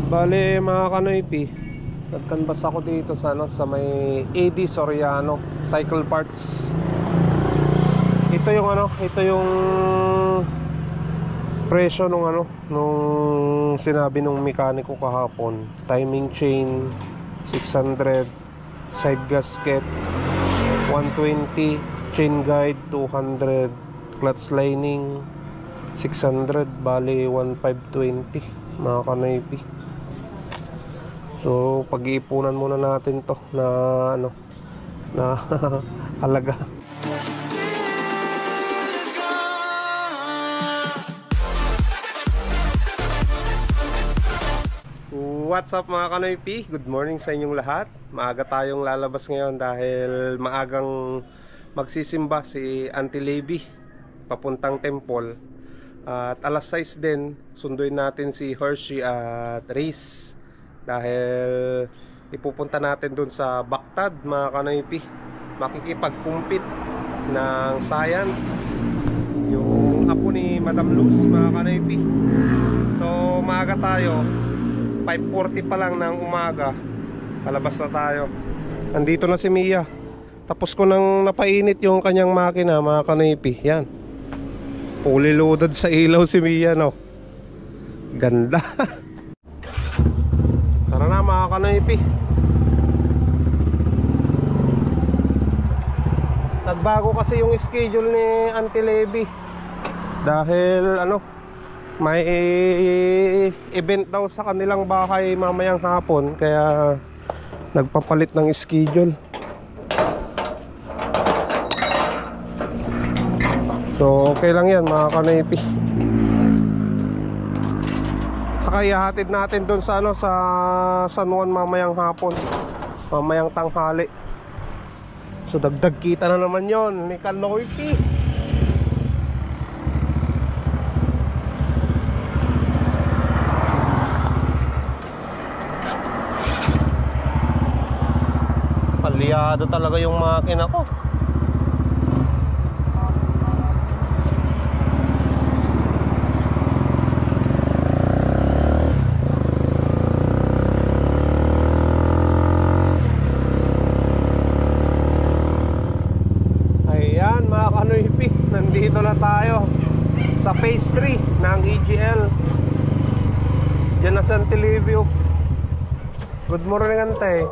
Bale mga kanoypi, nagkanbas ako dito sa sa may AD Soriano Cycle Parts. Ito yung ito yung presyo nung nung sinabi nung mekaniko kahapon. Timing chain 600, side gasket 120, chain guide 200, clutch lining 600, bale 1520 mga kanoypi. So pag-iipunan muna natin to na na halaga. What's up mga kanoypi? Good morning sa inyong lahat. Maaga tayong lalabas ngayon dahil maagang magsisimba si Auntie Levy papuntang temple. At alas 6 din sunduin natin si Hershey at Reese dahil ipupunta natin dun sa Bactad mga kanoypi. Makikipagkumpit ng science yung apo ni Madam Luz mga kanoypi. So maaga tayo, 5:40 pa lang ng umaga, palabas na tayo. Andito na si Mia. Tapos ko nang napainit yung kanyang makina mga kanoypi. Yan, fully loaded sa ilaw si Mia, no? Ganda. Tara na mga kanoypi. Nagbago kasi yung schedule ni Auntie Levy dahil may event daw sa kanilang bahay mamayang hapon, kaya nagpapalit ng schedule. So okay lang yan mga kanoypi. Saka ihahatid natin doon sa sa San Juan mamayang hapon, mamayang tanghali. So dagdag kita na naman yon ni Kanoypi. Palyado talaga yung makina ko. Nandito na tayo sa phase 3 ng EGL. Diyan na sa Antilivio. Good morning ante.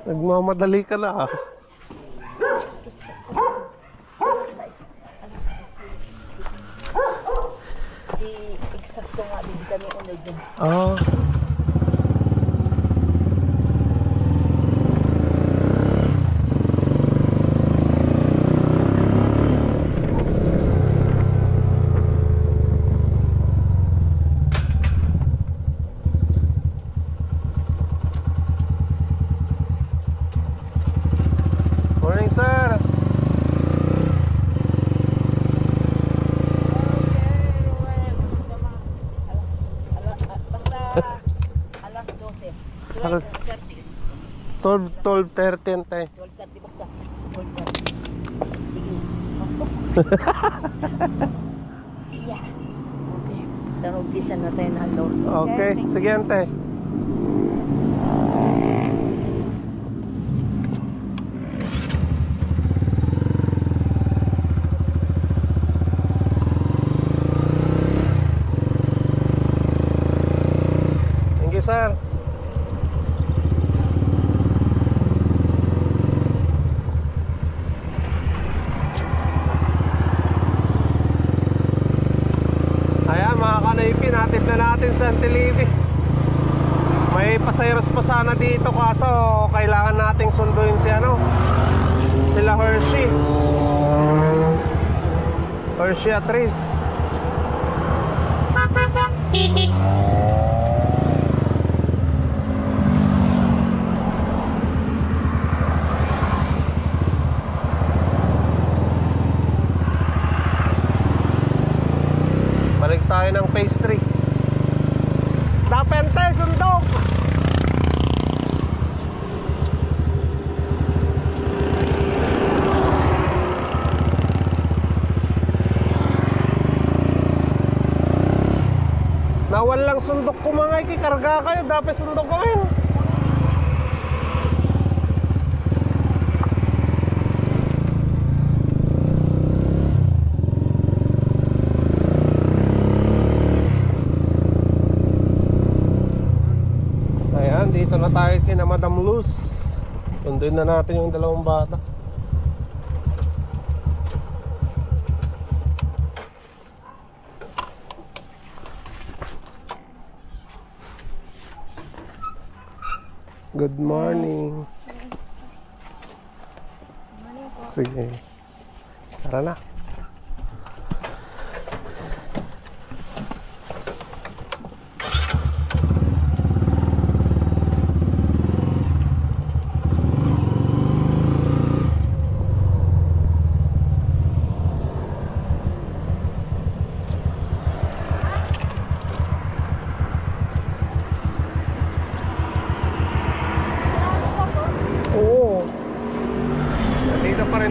Nagmamadali ka na ah. Di eksakto nga din kami unod dun. Ah. Alas 12:30 tayo. 12:30 basta. 12:30. Sige. Yeah. Okay. Tanuglisan na tayo ng Lord. Okay, sige ante. Thank you sir. Pinatid na natin sa Auntie Levy. May pasayros pa sana dito kaso kailangan nating sunduin si sila Hershey at Reese. Balik tayo ng phase 3. Napente, sundok! Bawal lang sundok ko mga ikikarga kayo. Dapat sundok ko ngayon. Ayan, dito na tayo kina Madam Luz. Tunduin na natin yung dalawang bata. Good morning. Sige. Tara na.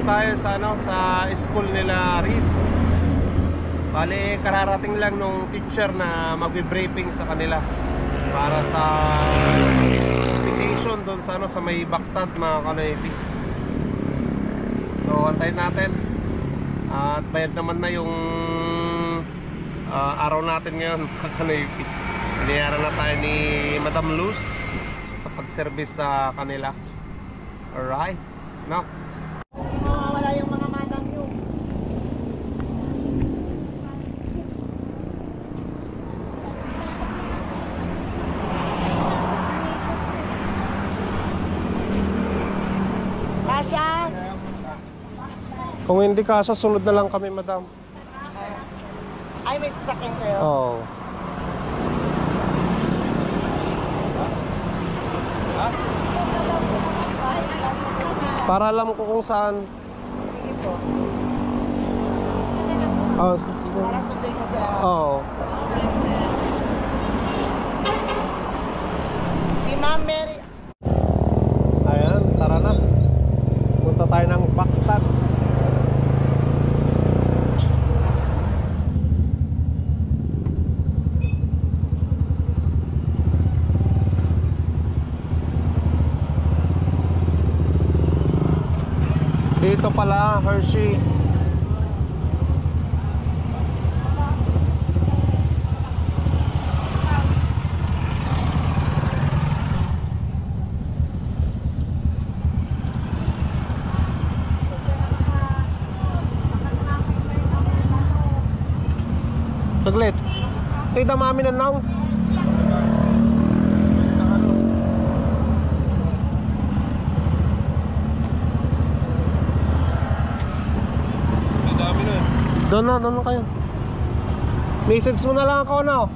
Tayo sa sa school nila Riz. Bale kararating lang nung teacher na magbe-briefing sa kanila para sa vacation doon sa sa may Bactad mga kanoypi. So antayin natin. At bayad naman na yung araw natin ngayon mga kanoypi. Binayaran na tayo ni Madam Luz sa pag-service sa kanila. Alright. No. Wala yung mga madam yung. Kasya? Kung hindi kasya, sunod na lang kami, Madam. Ay, may sasakyan kayo? Oo. Para alam ko kung saan. Sige po. Para sunday ko sila. Oo. Si Ma'am Mary. Ayan, tara na. Punta tayo ng Bactad. Dito pala, Hershey. Saglit. Ito'y damami na naong. Doon na kayo. Message mo na lang ako na.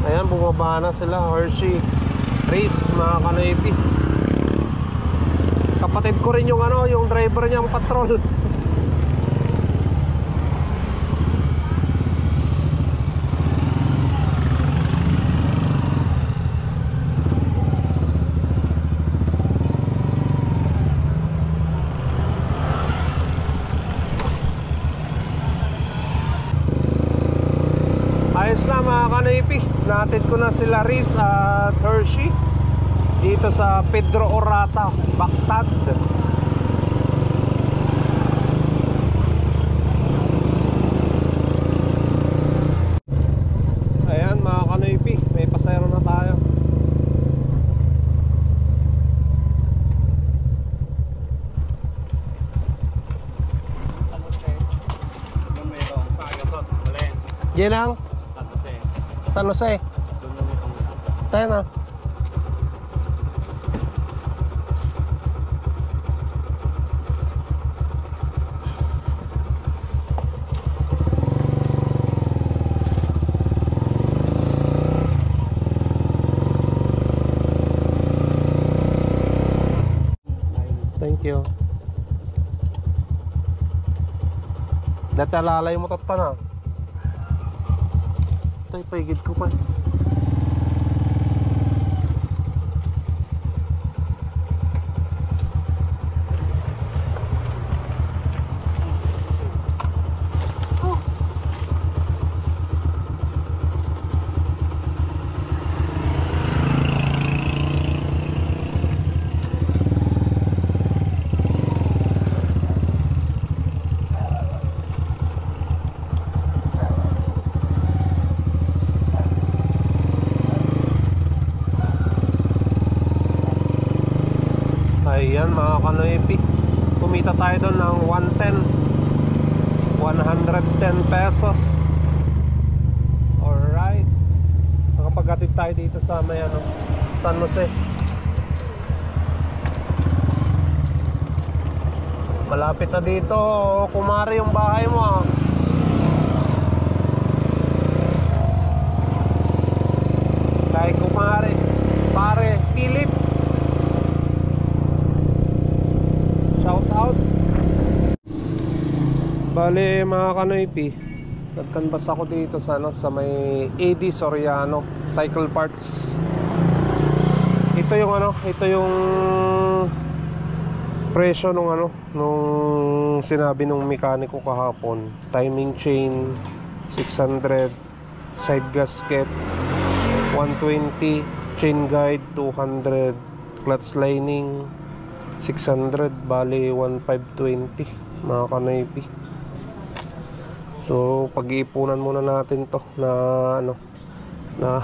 Ayan, bumaba na sila. Hershey, Riz, mga kanoypi. Kapatid ko rin yung yung driver niyang patrol. Ayos na mga kanoypi. Naatid ko na sila Riz at Hershey dito sa Pedro Orata, Bactad. Ayan mga kanoypi, may pasayro na tayo. Ginang San Jose. Tayo na. Thank you. Dati alalay mo tata na. Ito ipahigid ko pa. Ayan mga kanoypi, kumita tayo doon ng 110 pesos. Alright, nakapaghatid tayo dito sa may San Jose. Malapit na dito, kumare yung bahay mo Kay kumare, pare, Philip. Shout out. Bale mga kanoypi, nagkanbas ako dito sa may AD Soriano Cycle Parts. Ito yung presyo nung sinabi nung mekaniko kahapon. Timing chain 600, side gasket 120, chain guide 200, clutch lining 600, bali 1520 mga kanoypi. So pag-iipunan muna natin to na na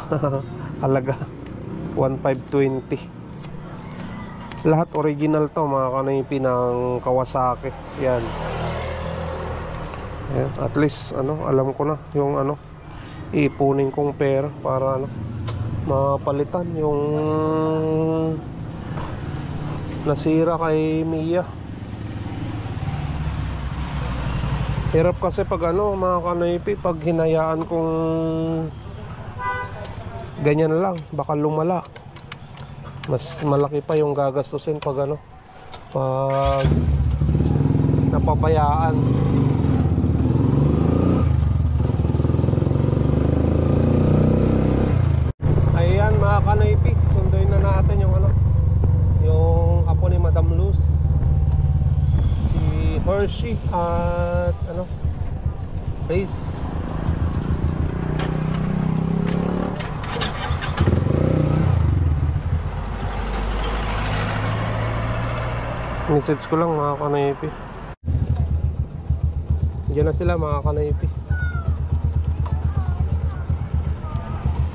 halaga 1520. Lahat original to mga kanoypi ng Kawasaki. Yan. Ayan. At least alam ko na yung iipunin kong pera para mapalitan yung nasira kay Mia. Hirap kasi pag mga kanoypi, pag hinayaan kong ganyan lang, baka lumala. Mas malaki pa yung gagastusin pag pag napabayaan. Ayan mga kanoypi, sunduin na natin yung yung apo ni Madam Luz, si Hershey at Base. Message ko lang mga kanoypi. Diyan na sila mga kanoypi.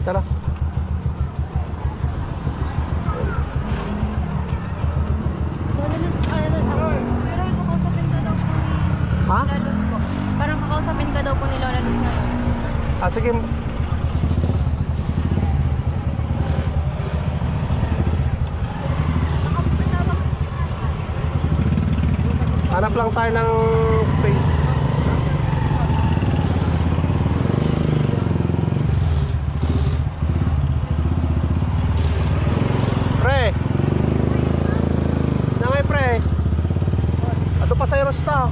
Tara. Ha? Parang makausapin ka daw po ni Lola Luz ngayon. Sige. Hanap lang tayo ng space. Pre. Nangay pre. Ato pa sa Erosta.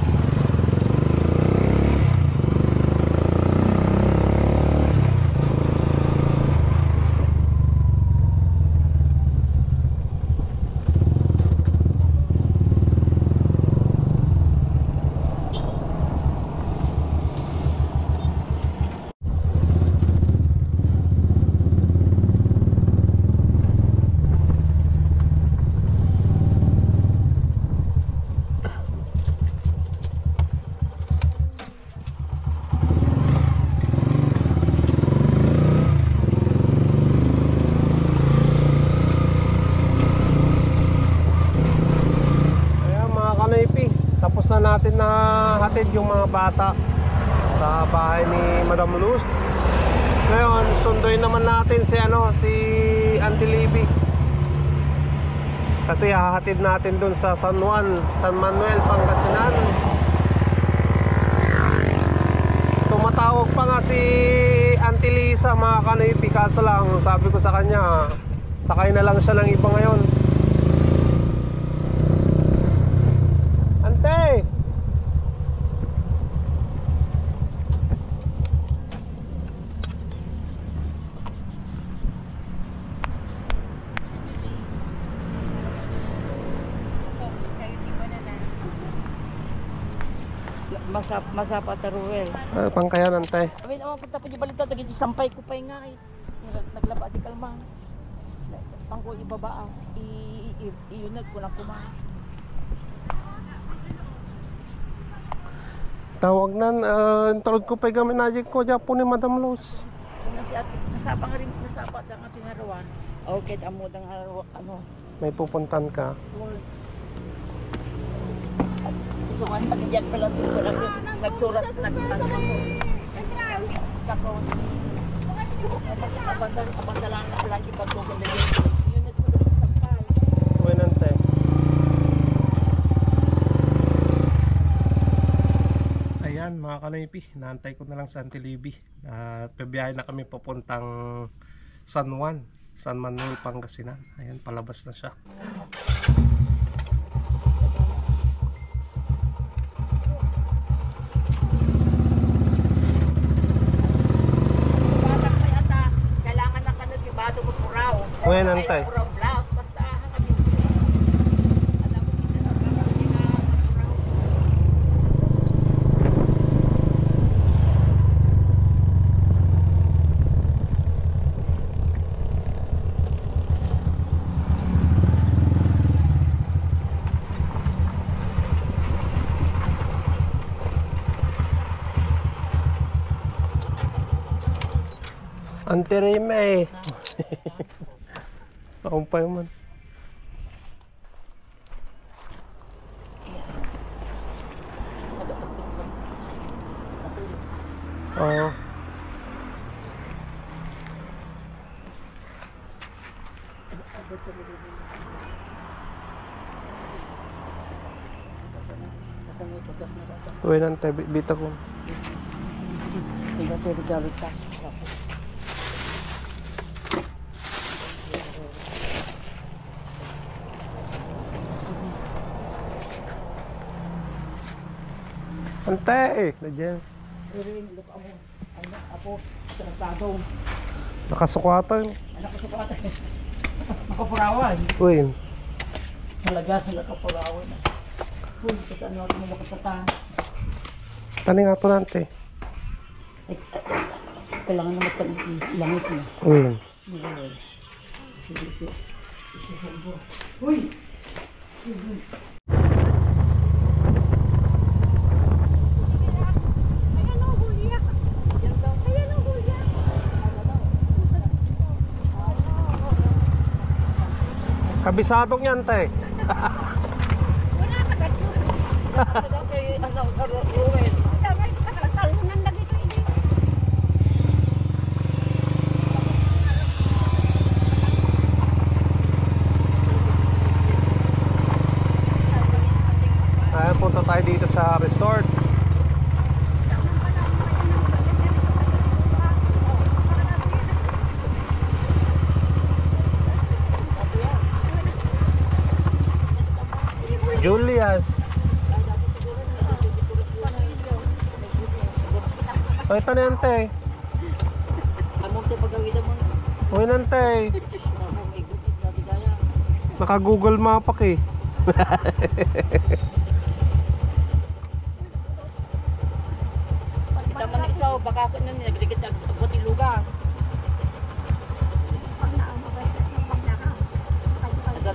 Tapos na natin na hatid yung mga bata sa bahay ni Madam Luz. Ngayon, sunduin naman natin si Auntie Libby. Kasi hahatid natin dun sa San Manuel, Pangasinan. Tumatawag pa nga si Auntie Lisa mga kanoypi, kaso lang sabi ko sa kanya, sakay na lang siya ng iba ngayon. Ante! Masapa taruel. Pangkayan Ante. Amin punta pa di balita tagi sampay ko pa nga naglaba di kalma. Pangko ibaba iyunag ko na kuma. Tawag nan tarod ko pa gamit najik ko Japon ni Madam Luz. Si ate nasapa nga rin nasapa ang pinarawan. Okay, amo dang may pupuntan ka. Suwan pag diyan pala ko lang nagsurat nagtanong ako. Ako. Abandalan na lagi pagtugon na yun. Yun nagsurat sa sampay. Buenan te. Ayan mga kanoypi, naantay ko na lang sa Antilebi. At pabiyahe na kami papuntang San Juan, San Manuel, Pangasinan. Ayan, palabas na siya. Buenan te. Antirime. Akumpay man. Oo. Buenan te, bita ko. Ante eh, nandiyan. Ako, sarasado. Nakasukatan. Anak ko sa kata. Makapurawan. Uy, Talaga, nakapurawan. Uy, sa ano ako makapata. tani nga to nante. Kailangan na magkangis na. Uy, Uy! kabisadong yan te. Ayan, punta tayo dito sa resort. Julius. Ay, ito na yan, te. Among te pagawida mo. Uy, nante. Naka-Google Mapak eh. Kita man isa baka ako na nagdikit ang lugar.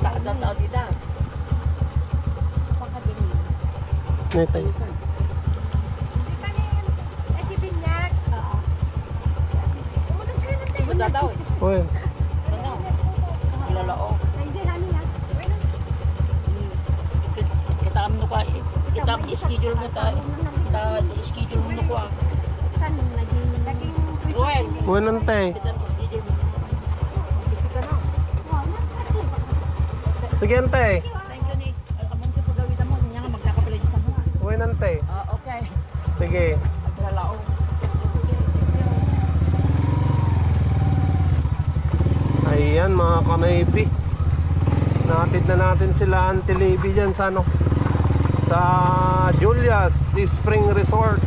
Ada dita. Nete. Sudah tahu. Uy, Ano? Ilalao. Kita amno ka. Kita schedule mo tayo. Kita schedule mo ko. Ruel. uy, nante. Kita schedule mo. Sige, nante. Thank you ni. Among te pagawid mo nya nga magkakapila sa mga. Uy, nante. Okay. Sige. Ilalao. Ayan mga kanaypi. Natid na natin sila Antilebi dyan sa ano, sa Julius Spring Resort.